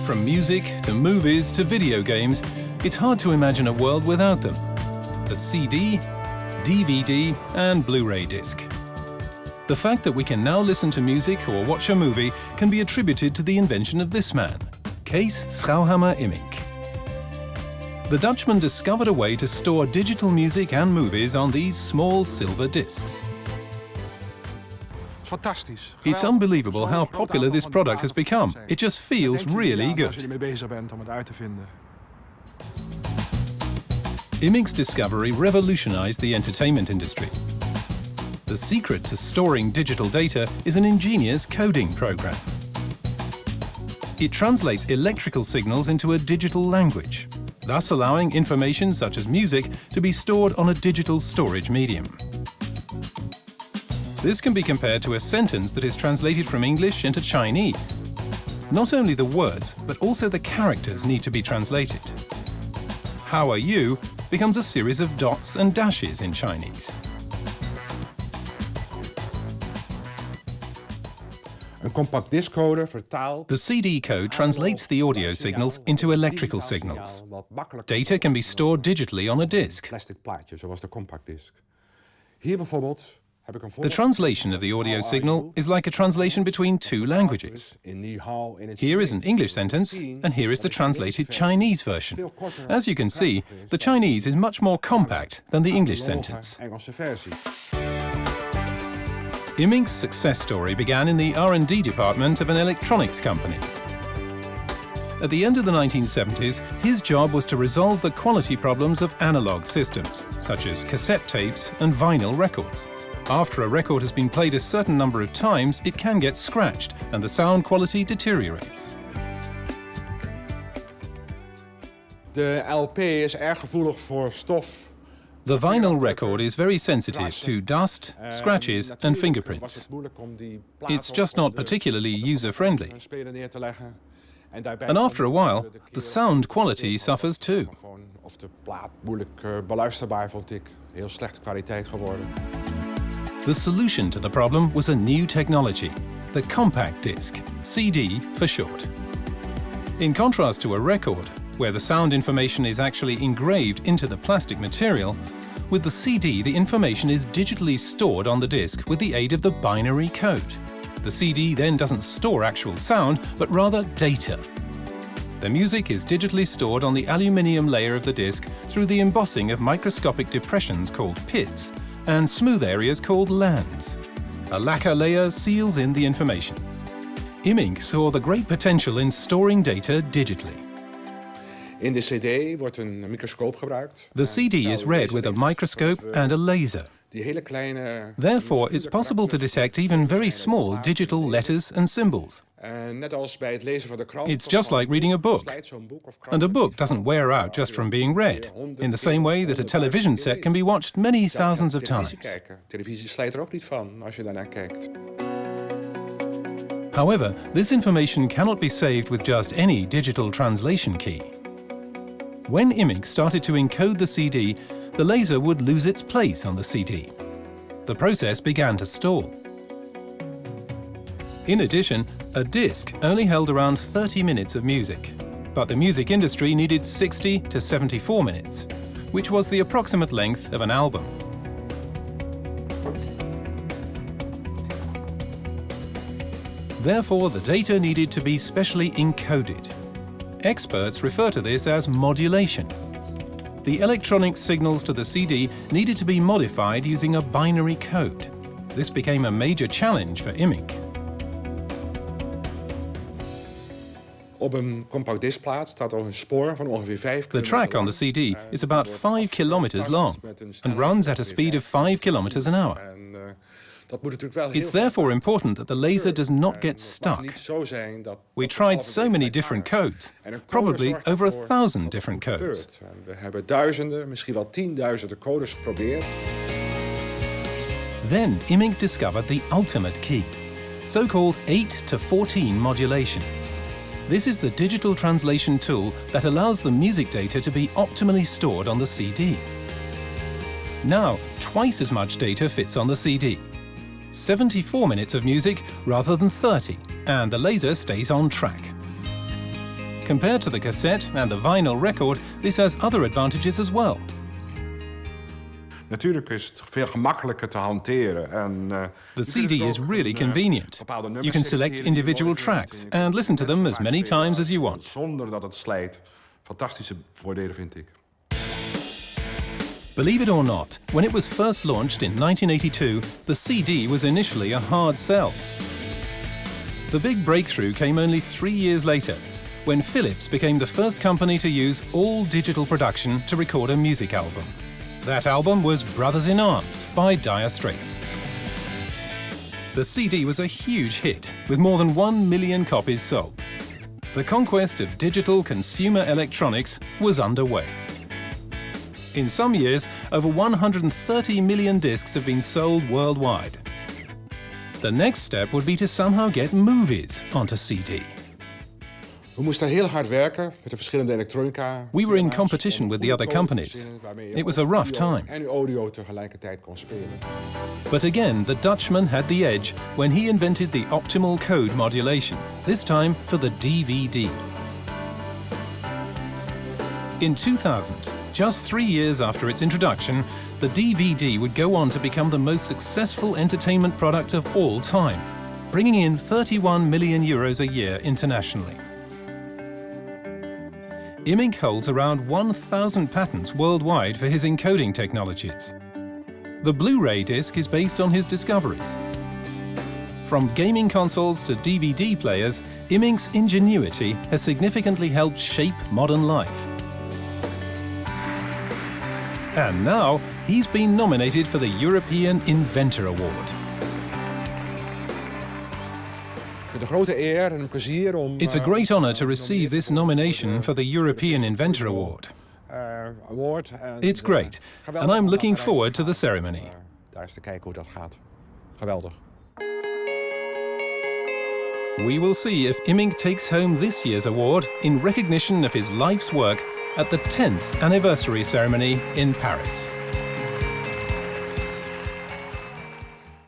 From music to movies to video games, it's hard to imagine a world without them. The CD, DVD and Blu Ray disc. The fact that we can now listen to music or watch a movie can be attributed to the invention of this man, Kees Schouhamer Immink. The Dutchman discovered a way to store digital music and movies on these small silver discs. It's unbelievable how popular this product has become. It just feels really good. Immink's discovery revolutionized the entertainment industry. The secret to storing digital data is an ingenious coding program. It translates electrical signals into a digital language, thus allowing information such as music to be stored on a digital storage medium. This can be compared to a sentence that is translated from English into Chinese. Not only the words, but also the characters need to be translated. How are you becomes a series of dots and dashes in Chinese. The CD code translates the audio signals into electrical signals. Data can be stored digitally on a disc. The translation of the audio signal is like a translation between two languages. Here is an English sentence, and here is the translated Chinese version. As you can see, the Chinese is much more compact than the English sentence. Immink's success story began in the R&D department of an electronics company. At the end of the 1970s, his job was to resolve the quality problems of analog systems, such as cassette tapes and vinyl records. After a record has been played a certain number of times, it can get scratched and the sound quality deteriorates. De LP is erg gevoelig voor stof. The vinyl record is very sensitive to dust, scratches and fingerprints. It's just not particularly user-friendly. And after a while, the sound quality suffers too. The solution to the problem was a new technology, the compact disc, CD for short. In contrast to a record, where the sound information is actually engraved into the plastic material, with the CD the information is digitally stored on the disc with the aid of the binary code. The CD then doesn't store actual sound, but rather data. The music is digitally stored on the aluminium layer of the disc through the embossing of microscopic depressions called pits, and smooth areas called lands. A lacquer layer seals in the information. Immink saw the great potential in storing data digitally. In de CD wordt een microscoop gebruikt. The CD is read with a microscope and a laser. Therefore, it's possible to detect even very small digital letters and symbols. It's just like reading a book. And a book doesn't wear out just from being read, in the same way that a television set can be watched many thousands of times. However, this information cannot be saved with just any digital translation key. When Immink started to encode the CD, the laser would lose its place on the CD. The process began to stall. In addition, a disc only held around 30 minutes of music, but the music industry needed 60 to 74 minutes, which was the approximate length of an album. Therefore, the data needed to be specially encoded. Experts refer to this as modulation. The electronic signals to the CD needed to be modified using a binary code. This became a major challenge for Immink. The track on the CD is about 5 kilometers long and runs at a speed of 5 kilometers an hour. It's therefore important that the laser does not get stuck. We tried so many different codes, probably over 1,000 different codes. Then Immink discovered the ultimate key, so-called 8 to 14 modulation. This is the digital translation tool that allows the music data to be optimally stored on the CD. Now, twice as much data fits on the CD. 74 minutes of music rather than 30, and the laser stays on track. Compared to the cassette and the vinyl record, this has other advantages as well. Natuurlijk is het veel gemakkelijker te hanteren. En, The CD is really convenient. You can select individual tracks and listen to them as many times as you want. Zonder dat het slijt. Fantastische voordelen, vind ik. Believe it or not, when it was first launched in 1982, the CD was initially a hard sell. The big breakthrough came only 3 years later, when Philips became the first company to use all digital production to record a music album. That album was Brothers in Arms by Dire Straits. The CD was a huge hit, with more than 1 million copies sold. The conquest of digital consumer electronics was underway. In some years, over 130 million discs have been sold worldwide. The next step would be to somehow get movies onto CD. We moesten heel hard werken met de verschillende elektronica. We were in competition with the other companies. It was a rough time. En audio tegelijkertijd kon spelen. But again, the Dutchman had the edge when he invented the optimal code modulation, this time for the DVD. In 2000, just 3 years after its introduction, the DVD would go on to become the most successful entertainment product of all time, bringing in 31 million euros a year internationally. Immink holds around 1,000 patents worldwide for his encoding technologies. The Blu Ray disc is based on his discoveries. From gaming consoles to DVD players, Immink's ingenuity has significantly helped shape modern life. And now, he's been nominated for the European Inventor Award. It's a great honor to receive this nomination for the European Inventor Award. It's great, and I'm looking forward to the ceremony. We will see if Immink takes home this year's award in recognition of his life's work at the 10th anniversary ceremony in Paris.